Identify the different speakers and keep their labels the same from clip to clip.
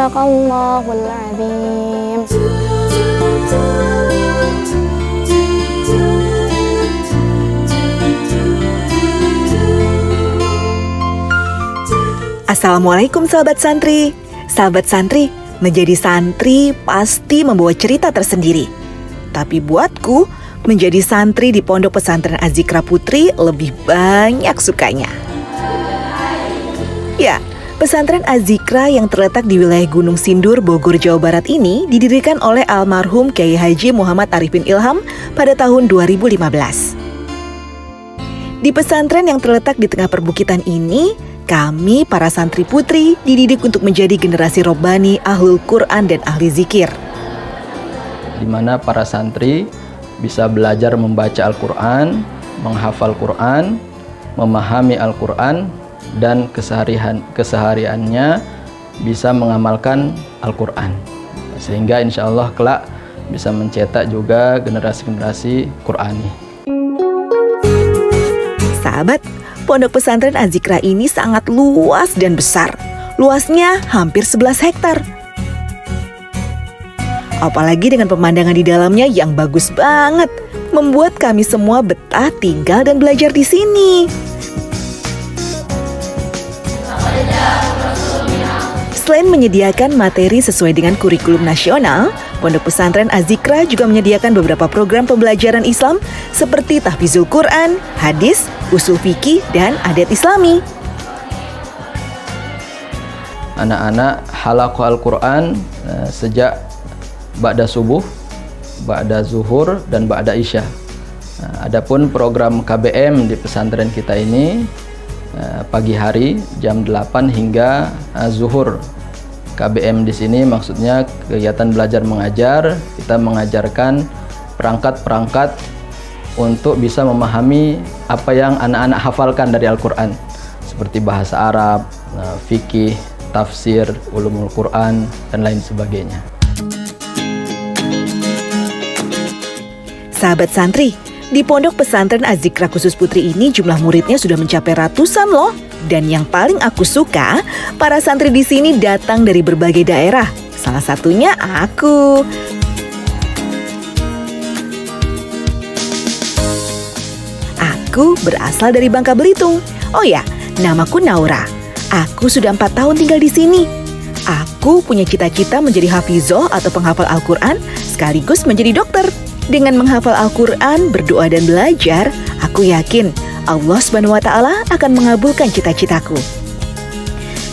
Speaker 1: Sadaqallahul azim.
Speaker 2: Assalamualaikum sahabat santri. Sahabat santri, menjadi santri pasti membawa cerita tersendiri. Tapi buatku, menjadi santri di Pondok Pesantren Az-Zikra Putri lebih banyak sukanya. Ya, pesantren Az-Zikra yang terletak di wilayah Gunung Sindur, Bogor, Jawa Barat ini didirikan oleh almarhum Kiai Haji Muhammad Arifin Ilham pada tahun 2015. Di pesantren yang terletak di tengah perbukitan ini, kami, para santri putri, dididik untuk menjadi generasi robbani, ahlul Quran, dan ahli zikir.
Speaker 3: Di mana para santri bisa belajar membaca Al-Quran, menghafal Quran, memahami Al-Quran, dan kesehariannya bisa mengamalkan Al-Quran. Sehingga insya Allah kelak bisa mencetak juga generasi-generasi Qurani.
Speaker 2: Sahabat, Pondok Pesantren Az-Zikra ini sangat luas dan besar. Luasnya hampir 11 hektar. Apalagi dengan pemandangan di dalamnya yang bagus banget, membuat kami semua betah tinggal dan belajar di sini. Selain menyediakan materi sesuai dengan kurikulum nasional, Pondok Pesantren Az-Zikra juga menyediakan beberapa program pembelajaran Islam seperti tahfizul Quran, hadis, usul fikih, dan adat Islami.
Speaker 3: Anak-anak halaqah Al-Quran sejak ba'da subuh, ba'da zuhur, dan ba'da isya. Adapun program KBM di pesantren kita ini pagi hari jam 8 hingga zuhur. KBM di sini maksudnya kegiatan belajar mengajar. Kita mengajarkan perangkat-perangkat untuk bisa memahami apa yang anak-anak hafalkan dari Al-Quran, seperti bahasa Arab, fikih, tafsir, ulumul Quran, dan lain sebagainya.
Speaker 2: Sahabat santri, di Pondok Pesantren Az-Zikra khusus Putri ini jumlah muridnya sudah mencapai ratusan loh. Dan yang paling aku suka, para santri di sini datang dari berbagai daerah. Salah satunya aku. Aku berasal dari Bangka Belitung. Oh ya, namaku Naura. Aku sudah 4 tahun tinggal di sini. Aku punya cita-cita menjadi hafizoh atau penghafal Al-Quran sekaligus menjadi dokter. Dengan menghafal Al-Quran, berdoa dan belajar, aku yakin Allah SWT akan mengabulkan cita-citaku.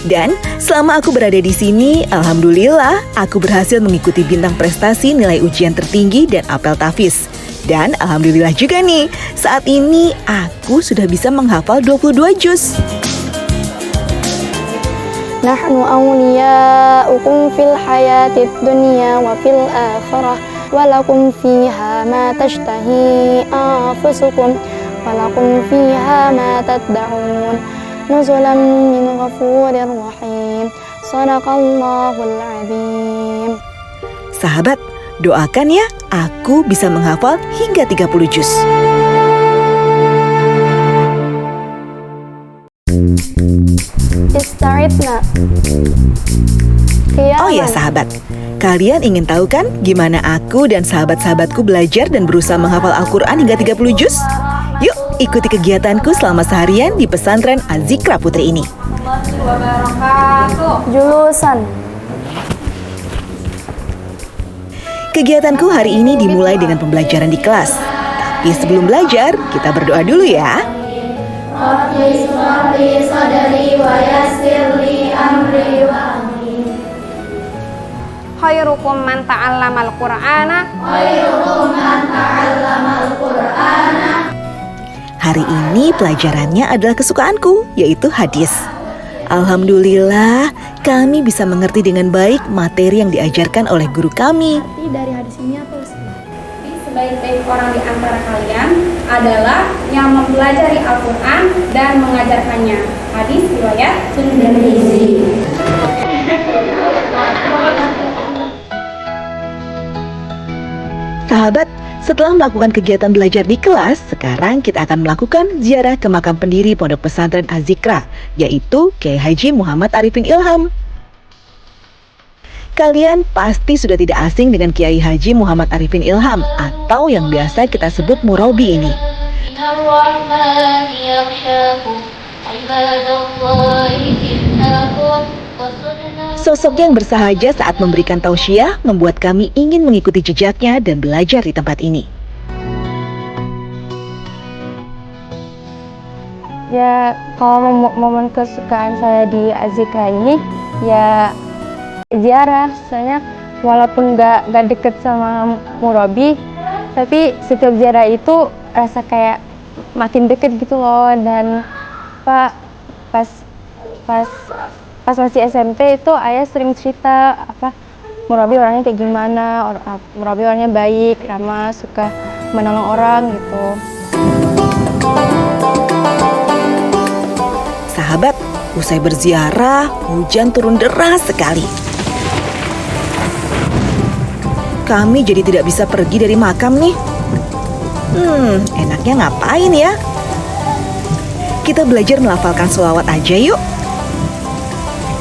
Speaker 2: Dan selama aku berada di sini, alhamdulillah aku berhasil mengikuti bintang prestasi nilai ujian tertinggi dan apel tahfiz. Dan alhamdulillah juga nih, saat ini aku sudah bisa menghafal 22 juz.
Speaker 1: Nahnu awliya'ukum fil hayatid dunya wa fil akhirah walakum fiha ma tashtahi anfusukum walakum fiha ma tad'un nuzulan min ghafurir rahim. Sadaqallahul azim.
Speaker 2: Sahabat, doakan ya aku bisa menghafal hingga 30 juz. Oh ya sahabat, kalian ingin tahu kan gimana aku dan sahabat-sahabatku belajar dan berusaha menghafal Al-Quran hingga 30 juz? Yuk ikuti kegiatanku selama seharian di pesantren Az-Zikra Putri ini.
Speaker 1: Julusan.
Speaker 2: Kegiatanku hari ini dimulai dengan pembelajaran di kelas. Tapi sebelum belajar, kita berdoa dulu ya.
Speaker 4: Rabbi shrah li sadri wa yassir li amri wa
Speaker 5: khairukum man ta'allamal Qur'ana.
Speaker 4: khairukum man ta'allamal Qur'ana.
Speaker 2: Hari ini pelajarannya adalah kesukaanku, yaitu hadis. Alhamdulillah, kami bisa mengerti dengan baik materi yang diajarkan oleh guru kami.
Speaker 1: Arti dari hadis ini apa Ustaz?
Speaker 5: Sebaik-baik orang di antara kalian adalah yang mempelajari Al-Quran dan mengajarkannya. Hadis riwayat Tirmidzi.
Speaker 2: Sahabat, setelah melakukan kegiatan belajar di kelas, sekarang kita akan melakukan ziarah ke makam pendiri Pondok Pesantren Az-Zikra, yaitu Kiai Haji Muhammad Arifin Ilham. Kalian pasti sudah tidak asing dengan Kiai Haji Muhammad Arifin Ilham atau yang biasa kita sebut Murabi ini. Sosok yang bersahaja saat memberikan tausiah membuat kami ingin mengikuti jejaknya dan belajar di tempat ini.
Speaker 6: Ya, kalau momen kesukaan saya di Azikra ini, ya ziarah. Soalnya walaupun nggak deket sama Murabi, tapi setiap ziarah itu rasa kayak makin deket gitu loh. Dan pas masih SMP itu ayah sering cerita Murabi orangnya kayak gimana, Murabi orangnya baik, ramah, suka menolong orang gitu.
Speaker 2: Sahabat, usai berziarah, hujan turun deras sekali. Kami jadi tidak bisa pergi dari makam nih. Enaknya ngapain ya? Kita belajar melafalkan sholawat aja yuk.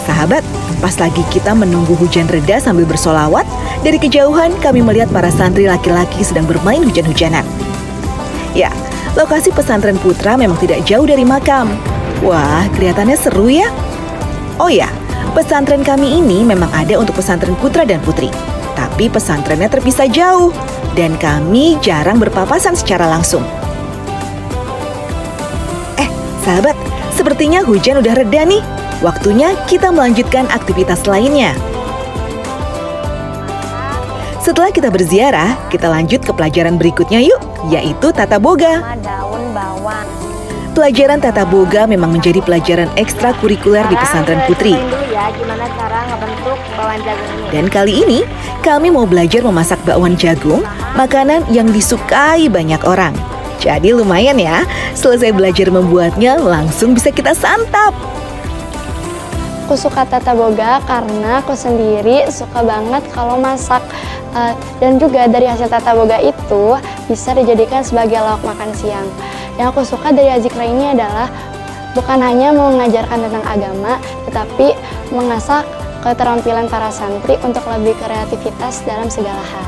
Speaker 2: Sahabat, pas lagi kita menunggu hujan reda sambil bersolawat, dari kejauhan kami melihat para santri laki-laki sedang bermain hujan-hujanan. Ya, lokasi pesantren Putra memang tidak jauh dari makam. Wah, kelihatannya seru ya. Oh ya, pesantren kami ini memang ada untuk pesantren putra dan putri. Tapi pesantrennya terpisah jauh dan kami jarang berpapasan secara langsung. Sahabat, sepertinya hujan udah reda nih. Waktunya kita melanjutkan aktivitas lainnya. Setelah kita berziarah, kita lanjut ke pelajaran berikutnya yuk, yaitu tata boga.
Speaker 6: Daun bawang.
Speaker 2: Pelajaran tata boga memang menjadi pelajaran ekstrakurikuler di pesantren putri.
Speaker 6: Ya, gimana cara ngebentuk bakwan jagung ini?
Speaker 2: Dan kali ini, kami mau belajar memasak bakwan jagung, makanan yang disukai banyak orang. Jadi lumayan ya, selesai belajar membuatnya langsung bisa kita santap.
Speaker 1: Aku suka tata boga karena aku sendiri suka banget kalau masak. Dan juga dari hasil tata boga itu bisa dijadikan sebagai lauk makan siang. Yang aku suka dari Azikra ini adalah bukan hanya mengajarkan tentang agama, tetapi mengasah keterampilan para santri untuk lebih kreativitas dalam segala hal.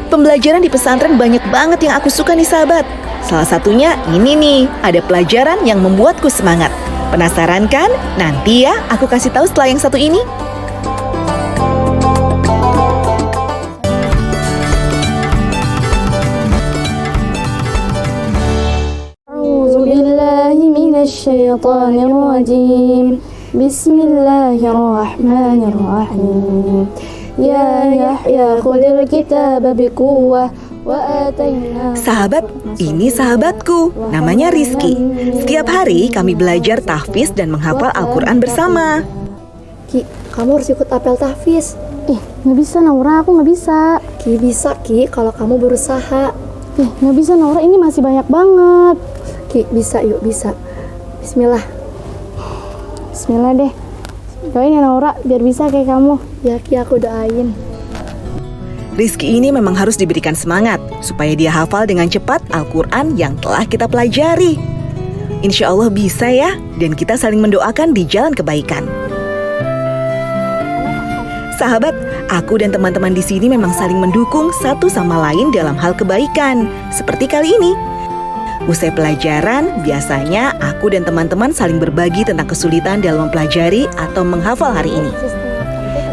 Speaker 2: Pembelajaran di pesantren banyak banget yang aku suka nih sahabat. Salah satunya ini nih, ada pelajaran yang membuatku semangat. Penasaran kan? Nanti ya aku kasih tahu setelah yang satu ini.
Speaker 1: Bismillahirrahmanirrahim. Ya Yahya khudil kitab biquwwah wa ataina.
Speaker 2: Sahabat, ini sahabatku, namanya Rizky. Setiap hari kami belajar tahfiz dan menghafal Al-Quran bersama.
Speaker 1: Ki, kamu harus ikut apel tahfiz. Nggak bisa Naura, aku nggak bisa. Ki, bisa Ki, kalau kamu berusaha. Nggak bisa Naura, ini masih banyak banget. Ki, bisa yuk, bisa. Bismillah. Bismillah deh. Doain ya Naura, biar bisa kayak kamu. Ya Ki, aku doain.
Speaker 2: Rizky ini memang harus diberikan semangat supaya dia hafal dengan cepat Al-Quran yang telah kita pelajari. Insya Allah bisa ya, dan kita saling mendoakan di jalan kebaikan. Sahabat, aku dan teman-teman di sini memang saling mendukung satu sama lain dalam hal kebaikan, seperti kali ini. Usai pelajaran, biasanya aku dan teman-teman saling berbagi tentang kesulitan dalam mempelajari atau menghafal hari ini.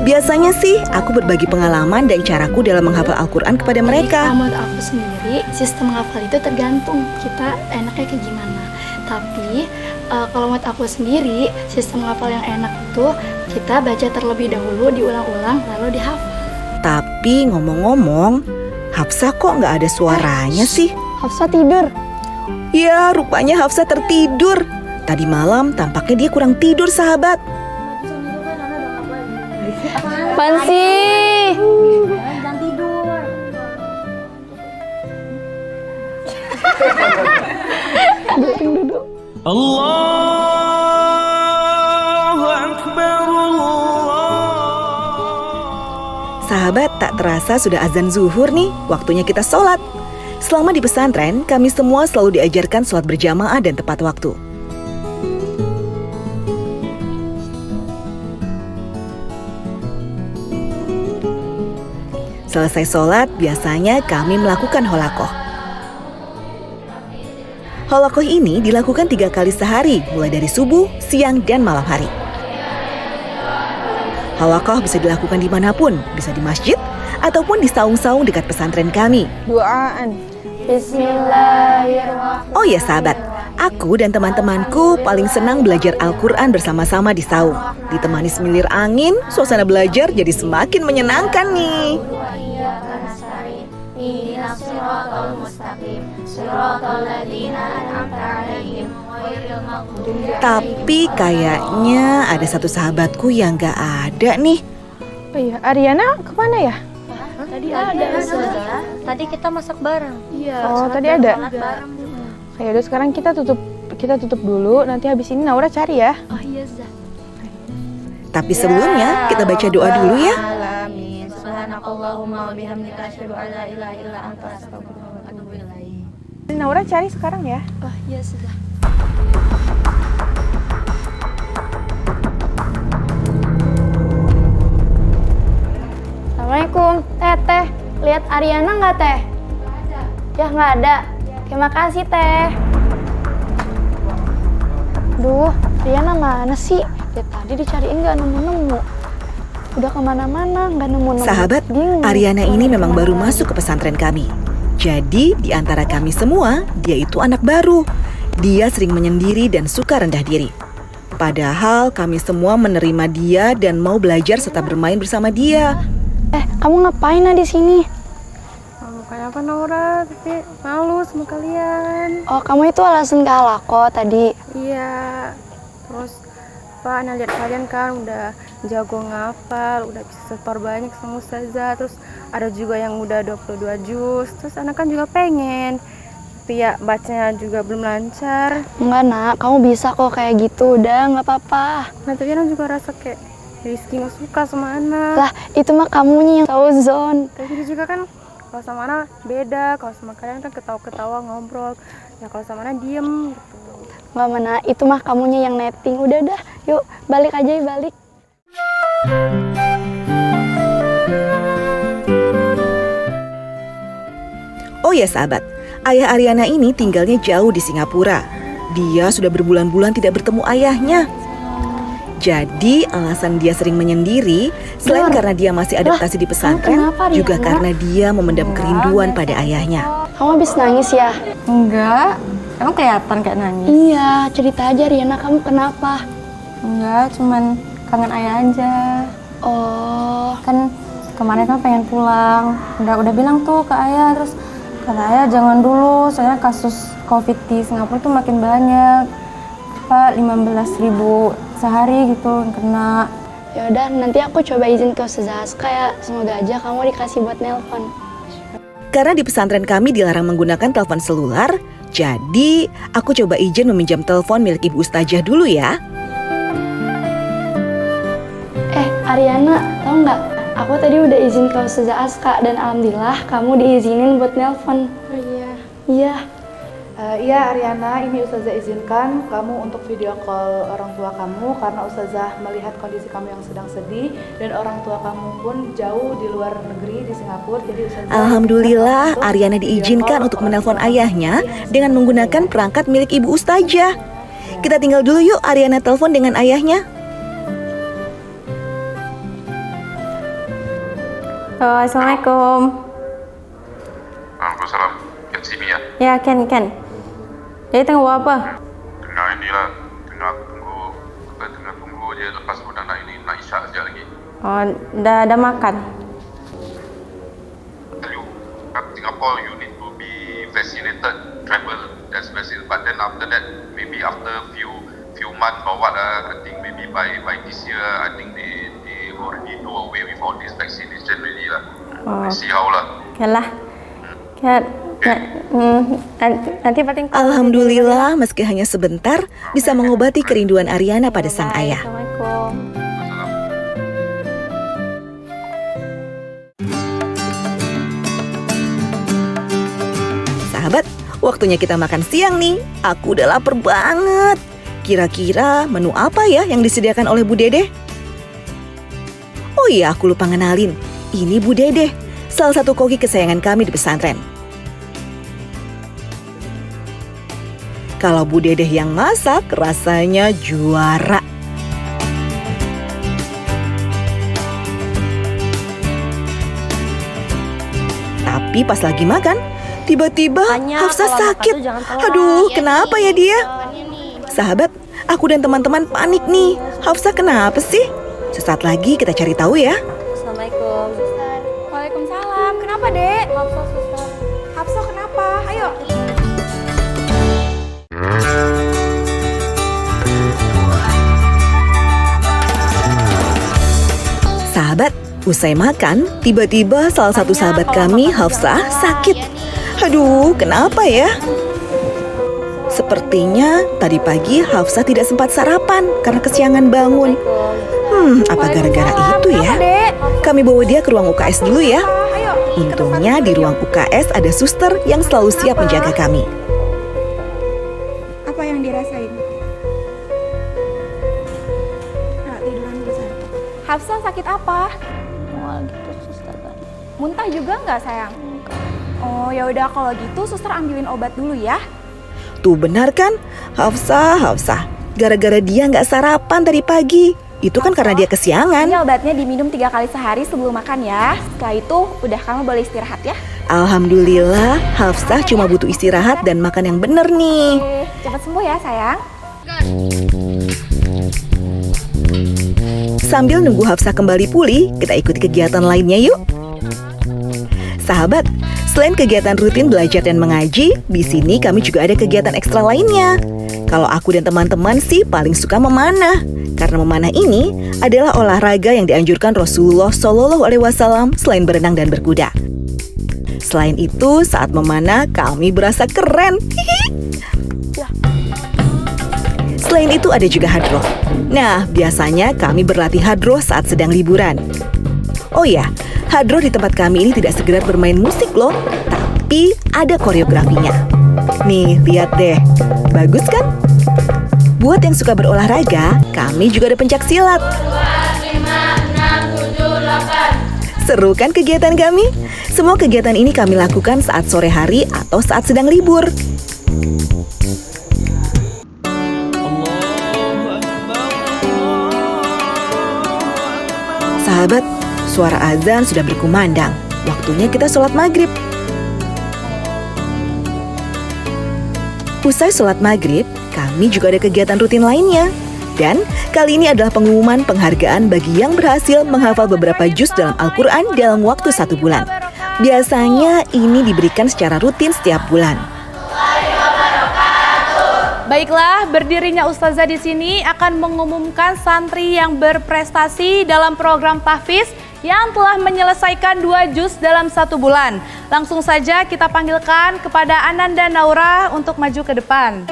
Speaker 2: Biasanya sih, aku berbagi pengalaman dan caraku dalam menghafal Al-Quran kepada mereka.
Speaker 1: Menurut aku sendiri, sistem menghafal itu tergantung kita enaknya kayak gimana. Tapi, kalau menurut aku sendiri, sistem menghafal yang enak itu kita baca terlebih dahulu, diulang-ulang, lalu dihafal.
Speaker 2: Tapi ngomong-ngomong, Hafsah kok nggak ada suaranya sih?
Speaker 1: Hafsah tidur.
Speaker 2: Ya, rupanya Hafsah tertidur. Tadi malam tampaknya dia kurang tidur, sahabat.
Speaker 1: Apaan sih?
Speaker 6: Jangan tidur.
Speaker 7: Allahu Akbar,
Speaker 2: Sahabat, tak terasa sudah azan zuhur nih, waktunya kita sholat. Selama di pesantren, kami semua selalu diajarkan sholat berjamaah dan tepat waktu. Selesai sholat, biasanya kami melakukan holakoh. Holakoh ini dilakukan 3 kali sehari, mulai dari subuh, siang, dan malam hari. Holakoh bisa dilakukan dimanapun, bisa di masjid, ataupun di saung-saung dekat pesantren kami.
Speaker 6: Doaan.
Speaker 1: Bismillahirrahmanirrahim.
Speaker 2: Oh ya sahabat, aku dan teman-temanku paling senang belajar Al-Quran bersama-sama di saung. Ditemani semilir angin, suasana belajar jadi semakin menyenangkan nih.
Speaker 4: Ihdinas siratal mustaqim, siratal ladzina an'amta 'alaihim, ghairil maghdubi 'alaihim.
Speaker 2: Tapi kayaknya ada satu sahabatku yang gak ada nih.
Speaker 6: Oh iya, Ariana kemana ya?
Speaker 1: Tadi ada Ustazah.
Speaker 8: Tadi kita masak bareng.
Speaker 1: Iya.
Speaker 6: Oh, tadi ada.
Speaker 8: Bareng.
Speaker 6: Ya udah sekarang kita tutup dulu. Nanti habis ini Naura cari ya.
Speaker 1: Oh iya, Zah.
Speaker 2: Tapi sebelumnya kita baca doa dulu ya.
Speaker 8: Alamin. Subhanakallahumma wa bihamdika asyhadu an la ilaha illa anta astaghfiruka wa atubu ilaik.
Speaker 6: Naura cari sekarang ya.
Speaker 1: Oh iya, Zah. Assalamualaikum, Teh. Lihat Ariana nggak, Teh? Nggak ada. Ya, nggak ada. Terima kasih, Teh. Duh, Ariana mana sih? Dari tadi dicariin nggak nemu-nemu. Udah kemana-mana, nggak nemu-nemu.
Speaker 2: Sahabat,
Speaker 1: Bingung.
Speaker 2: Ariana ini memang baru masuk ke pesantren kami. Jadi di antara kami semua, dia itu anak baru. Dia sering menyendiri dan suka rendah diri. Padahal kami semua menerima dia dan mau belajar serta bermain bersama dia.
Speaker 1: Kamu ngapain di sini?
Speaker 6: Kayak apa Naura? Tapi malu sama kalian.
Speaker 1: Oh, kamu itu alasan kalah kok tadi.
Speaker 6: Iya. Terus Ana lihat kalian kan udah jago ngapal, udah bisa setor banyak sama Ustazah. Terus ada juga yang udah 22 juz. Terus anak kan juga pengen. Tapi ya bacanya juga belum lancar.
Speaker 1: Enggak, Nak. Kamu bisa kok kayak gitu. Udah, nggak apa-apa.
Speaker 6: Nah tapi Ana juga rasa kayak Rizky gak suka sama Ana.
Speaker 1: Lah, itu mah kamunya yang tahu zone.
Speaker 6: Tapi dia juga kan kalau sama Ana beda. Kalau sama kalian kan ketawa-ketawa ngobrol. Ya kalau sama Ana diem gitu.
Speaker 1: Nggak, mana. Itu mah kamunya yang netting. Udah, yuk balik aja, balik.
Speaker 2: Oh ya sahabat, ayah Ariana ini tinggalnya jauh di Singapura. Dia sudah berbulan-bulan tidak bertemu ayahnya. Jadi alasan dia sering menyendiri, selain karena dia masih adaptasi di pesantren,
Speaker 1: kenapa,
Speaker 2: juga
Speaker 1: Riana?
Speaker 2: karena dia memendam kerinduan pada ayahnya.
Speaker 1: Kamu habis nangis ya?
Speaker 8: Enggak. Emang kelihatan kayak nangis?
Speaker 1: Iya, cerita aja Riana, kamu kenapa?
Speaker 8: Enggak, cuman kangen ayah aja.
Speaker 1: Oh,
Speaker 8: Kan kemarin kan pengen pulang. Udah bilang tuh ke ayah, terus kata ayah jangan dulu, soalnya kasus Covid di Singapura tuh makin banyak. 15.000 sehari gitu yang kena.
Speaker 1: ya udah, nanti aku coba izin ke Ustazah Aska ya. Semoga aja kamu dikasih buat nelpon.
Speaker 2: Karena di pesantren kami dilarang menggunakan telepon selular, jadi aku coba izin meminjam telepon milik Ibu Ustazah dulu ya.
Speaker 1: Ariana, tau nggak? Aku tadi udah izin ke Ustazah Aska dan alhamdulillah kamu diizinin buat nelpon.
Speaker 9: Oh iya.
Speaker 1: Iya.
Speaker 9: Iya Ariana, ini Ustazah izinkan kamu untuk video call orang tua kamu karena Ustazah melihat kondisi kamu yang sedang sedih dan orang tua kamu pun jauh di luar negeri di Singapura. Jadi Ustazah
Speaker 2: Alhamdulillah
Speaker 9: untuk
Speaker 2: Ariana
Speaker 9: video
Speaker 2: diizinkan
Speaker 9: call
Speaker 2: untuk
Speaker 9: orang
Speaker 2: menelpon
Speaker 9: tua
Speaker 2: ayahnya
Speaker 9: kamu.
Speaker 2: dengan menggunakan perangkat milik Ibu Ustazah. Kita tinggal dulu yuk Ariana telepon dengan ayahnya.
Speaker 8: Assalamualaikum.
Speaker 10: Waalaikumsalam. Ken sini ya?
Speaker 8: Ya, Ken. Jadi tengah buat apa?
Speaker 10: Tengah inilah, tengah tunggu dia lepas udah nak isyak sekejap lagi.
Speaker 8: Oh, dah makan.
Speaker 10: Tell you, kat Singapore you need to be vaccinated, travel, that's vaccinated. But then after that, maybe after few months or what, I think maybe by this year, I think they already do away with all this vaccination already lah.
Speaker 8: Oh.
Speaker 10: See how lah.
Speaker 8: Ya lah. Nanti paling
Speaker 2: Alhamdulillah meski hanya sebentar bisa mengobati kerinduan Ariana pada sang ayah.
Speaker 8: Assalamualaikum.
Speaker 2: Sahabat, waktunya kita makan siang nih. Aku udah lapar banget. Kira-kira menu apa ya yang disediakan oleh Bu Dede? Oh iya, aku lupa ngenalin. Ini Bu Dede. salah satu koki kesayangan kami di pesantren. Kalau Bu Dedeh yang masak, rasanya juara. Tapi pas lagi makan, tiba-tiba Hafsah sakit. Aduh, kenapa ya dia? Sahabat, aku dan teman-teman panik nih. Hafsah kenapa sih? Sesaat lagi kita cari tahu ya.
Speaker 8: Assalamualaikum.
Speaker 5: Waalaikumsalam. Kenapa, Dek? Hafsah kenapa? Ayo.
Speaker 2: Sahabat, usai makan, tiba-tiba salah satu sahabat kami, Hafsah, sakit. Aduh, kenapa ya? Sepertinya tadi pagi Hafsah tidak sempat sarapan karena kesiangan bangun. Apa gara-gara itu ya? Kami bawa dia ke ruang UKS dulu ya. Untungnya di ruang UKS ada suster yang selalu siap menjaga kami.
Speaker 5: Apa yang dirasain? Nah, tiduran dulu sayang. Hafsah sakit apa?
Speaker 4: Mual gitu suster.
Speaker 5: Muntah juga nggak sayang? Oh ya udah kalau gitu suster ambilin obat dulu ya.
Speaker 2: Tuh benar kan? Hafsah. Gara-gara dia nggak sarapan tadi pagi. Itu kan karena dia kesiangan.
Speaker 5: Ini obatnya diminum 3 kali sehari sebelum makan ya. Setelah itu udah kamu boleh istirahat ya.
Speaker 2: Alhamdulillah, Hafsah cuma butuh istirahat dan makan yang bener nih.
Speaker 5: Cepat sembuh ya sayang.
Speaker 2: Sambil nunggu Hafsah kembali pulih, kita ikuti kegiatan lainnya yuk. Sahabat, selain kegiatan rutin belajar dan mengaji, di sini kami juga ada kegiatan ekstra lainnya. Kalau aku dan teman-teman sih paling suka memanah. Karena memanah ini adalah olahraga yang dianjurkan Rasulullah SAW selain berenang dan berkuda. Selain itu, saat memanah kami berasa keren. Selain itu ada juga hadroh. Nah, biasanya kami berlatih hadroh saat sedang liburan. Oh ya, hadroh di tempat kami ini tidak sekedar bermain musik loh, tapi ada koreografinya. Nih, lihat deh. Bagus kan? Buat yang suka berolahraga, kami juga ada pencak silat.
Speaker 4: 2, 5, 6, 7, 8.
Speaker 2: Seru kan kegiatan kami? Semua kegiatan ini kami lakukan saat sore hari atau saat sedang libur. Sahabat, suara azan sudah berkumandang. Waktunya kita sholat maghrib. Usai sholat maghrib, kami juga ada kegiatan rutin lainnya. Dan kali ini adalah pengumuman penghargaan bagi yang berhasil menghafal beberapa juz dalam Al-Quran dalam waktu 1 bulan. Biasanya ini diberikan secara rutin setiap bulan.
Speaker 11: Baiklah, berdirinya Ustazah di sini akan mengumumkan santri yang berprestasi dalam program tahfiz yang telah menyelesaikan 2 juz dalam 1 bulan. Langsung saja kita panggilkan kepada Ananda Naura untuk maju ke depan.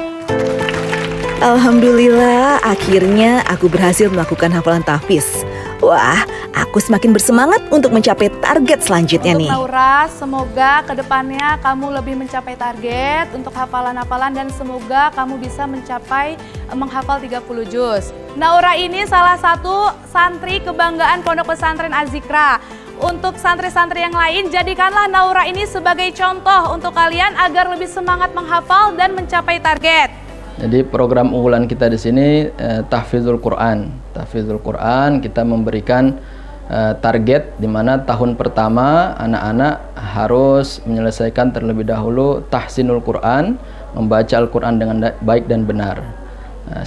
Speaker 2: Alhamdulillah, akhirnya aku berhasil melakukan hafalan tahfiz. Wah, aku semakin bersemangat untuk mencapai target selanjutnya nih.
Speaker 11: Untuk Naura, semoga kedepannya kamu lebih mencapai target untuk hafalan-hafalan dan semoga kamu bisa mencapai menghafal 30 juz. Naura ini salah satu santri kebanggaan Pondok Pesantren Az-Zikra. Untuk santri-santri yang lain, jadikanlah Naura ini sebagai contoh untuk kalian agar lebih semangat menghafal dan mencapai target.
Speaker 3: Jadi program unggulan kita di sini tahfizul Quran. Tahfizul Quran kita memberikan target di mana tahun pertama anak-anak harus menyelesaikan terlebih dahulu tahsinul Quran, membaca Al-Quran dengan baik dan benar.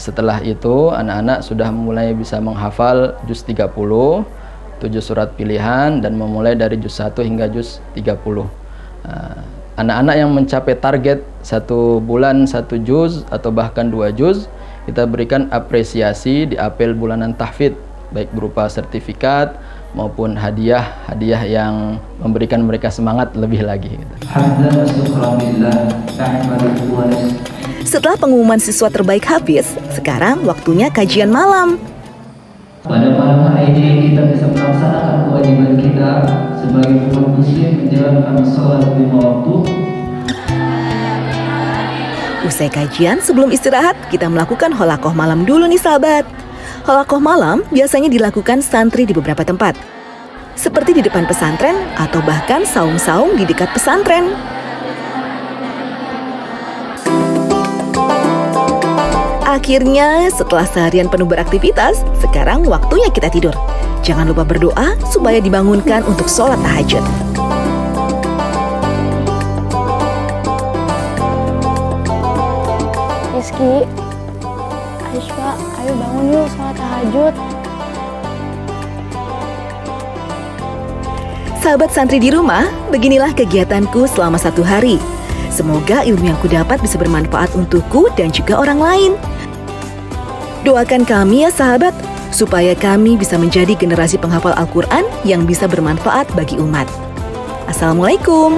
Speaker 3: Setelah itu anak-anak sudah mulai bisa menghafal juz 30, 7 surat pilihan dan memulai dari juz 1 hingga juz 30. Anak-anak yang mencapai target 1 bulan 1 juz atau bahkan 2 juz, kita berikan apresiasi di apel bulanan tahfidz, baik berupa sertifikat maupun hadiah yang memberikan mereka semangat lebih lagi.
Speaker 2: Setelah pengumuman siswa terbaik hafiz, sekarang waktunya kajian malam.
Speaker 12: Pada malam hari ini kita bisa melaksanakan kewajiban kita sebagai umat muslim menjalankan sholat 5 waktu.
Speaker 2: Usai kajian, sebelum istirahat, kita melakukan holakoh malam dulu nih sahabat. Holakoh malam biasanya dilakukan santri di beberapa tempat. seperti di depan pesantren atau bahkan saung-saung di dekat pesantren. Akhirnya, setelah seharian penuh beraktivitas, sekarang waktunya kita tidur. Jangan lupa berdoa supaya dibangunkan untuk sholat tahajud.
Speaker 1: Rizky, Aishwa, ayo bangun yuk sholat tahajud.
Speaker 2: Sahabat santri di rumah, beginilah kegiatanku selama 1 hari. Semoga ilmu yang kudapat bisa bermanfaat untukku dan juga orang lain. Doakan kami ya sahabat, supaya kami bisa menjadi generasi penghafal Al-Quran yang bisa bermanfaat bagi umat. Assalamualaikum.